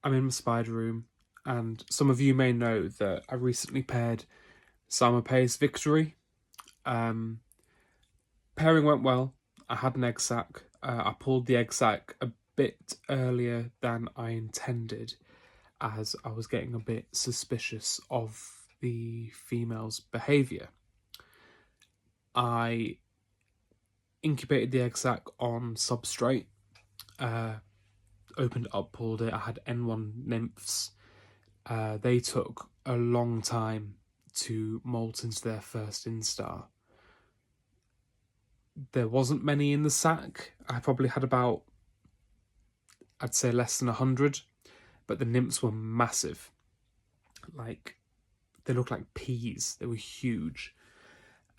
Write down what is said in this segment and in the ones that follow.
I'm in my spider room, and some of you may know that I recently paired Pace Victory. Pairing went well. I had an egg sac. I pulled the egg sac a bit earlier than I intended, as I was getting a bit suspicious of the female's behaviour. I incubated the egg sac on substrate, opened it up, pulled it. I had N1 nymphs. They took a long time to molt into their first instar. There wasn't many in the sac. I probably had about, I'd say, less than 100, but the nymphs were massive. Like, they looked like peas. They were huge.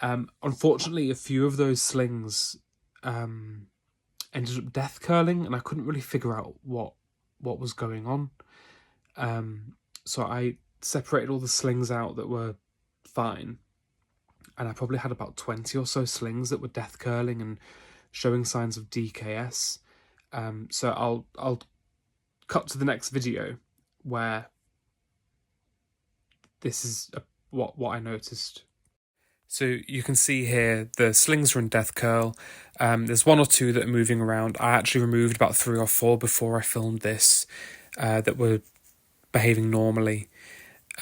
Unfortunately, a few of those slings ended up death curling, and I couldn't really figure out what was going on. So I separated all the slings out that were fine, and I probably had about 20 or so slings that were death curling and showing signs of DKS. So I'll cut to the next video where this is what I noticed. So you can see here the slings are in death curl. There's one or two that are moving around. I actually removed about 3 or 4 before I filmed this that were behaving normally.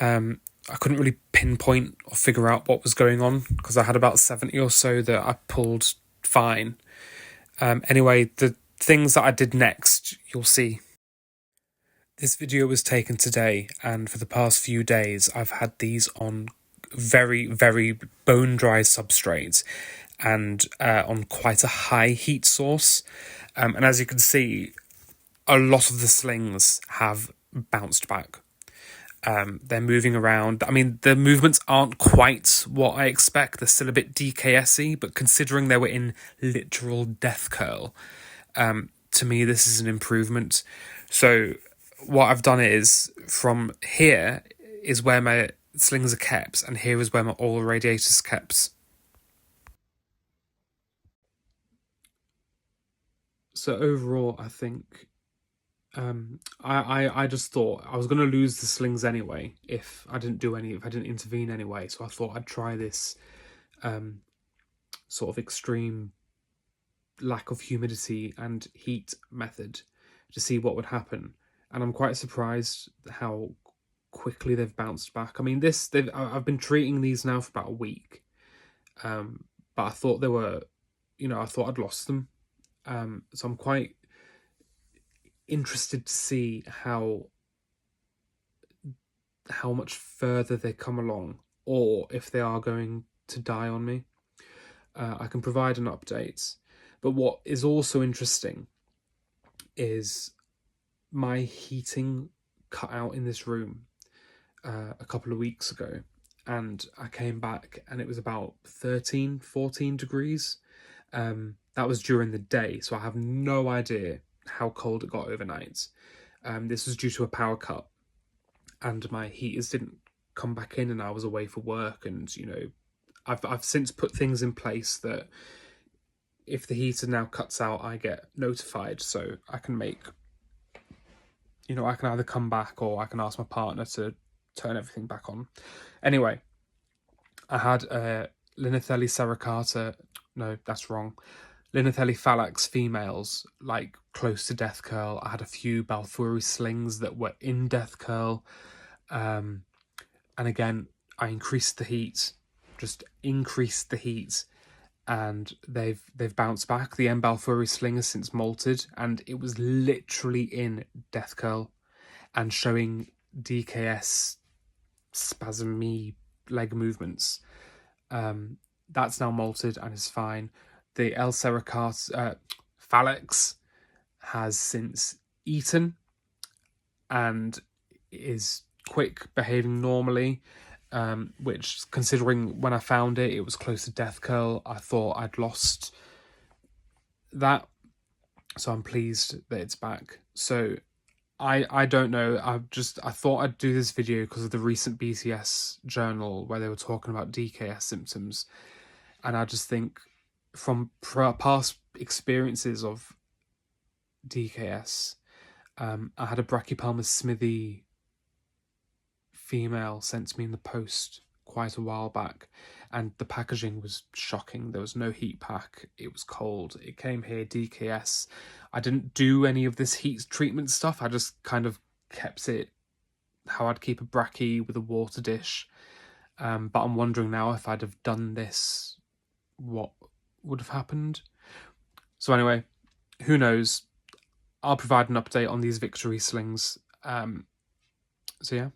I couldn't really pinpoint or figure out what was going on because I had about 70 or so that I pulled fine. Anyway, the things that I did next, you'll see. This video was taken today, and for the past few days I've had these on very, very bone dry substrates and on quite a high heat source. And as you can see, a lot of the slings have bounced back. They're moving around. I mean, the movements aren't quite what I expect. They're still a bit DKS-y, but considering they were in literal death curl, to me, this is an improvement. So what I've done is, from here is where my slings are kept, and here is where my oil radiators kept. So overall, I think I just thought I was going to lose the slings anyway if I didn't intervene anyway. So I thought I'd try this sort of extreme lack of humidity and heat method to see what would happen. And I'm quite surprised how quickly they've bounced back. I mean, I've been treating these now for about a week, but I thought they were, I thought I'd lost them. So I'm quite interested to see how much further they come along, or if they are going to die on me. I can provide an update. But what is also interesting is my heating cut out in this room a couple of weeks ago, and I came back and it was about 13, 14 degrees. That was during the day, so I have no idea how cold it got overnight. This was due to a power cut, and my heaters didn't come back in, and I was away for work. And I've since put things in place that if the heater now cuts out, I get notified, so I can I can either come back or I can ask my partner to turn everything back on. Anyway, I had Linothelli serracata. No, that's wrong. Linothelli phallax females, like close to death curl. I had a few Balfouri slings that were in death curl. And again, I increased the heat, and they've bounced back. The M Balfouri sling has since molted, and it was literally in death curl and showing DKS spasmy leg movements. That's now molted and is fine. The L. serracata phallax has since eaten and is quick, behaving normally, which, considering when I found it, it was close to death curl, I thought I'd lost that. So I'm pleased that it's back. So I don't know. I thought I'd do this video because of the recent BCS journal where they were talking about DKS symptoms. And I just think from past experiences of DKS, I had a Brachypelma smithy female sent to me in the post quite a while back, and the packaging was shocking. There was no heat pack. It was cold. It came here DKS. I didn't do any of this heat treatment stuff. I just kind of kept it how I'd keep a brachy with a water dish. But I'm wondering now if I'd have done this, what would have happened. So anyway, who knows? I'll provide an update on these victory slings. So yeah,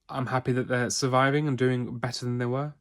I'm happy that they're surviving and doing better than they were.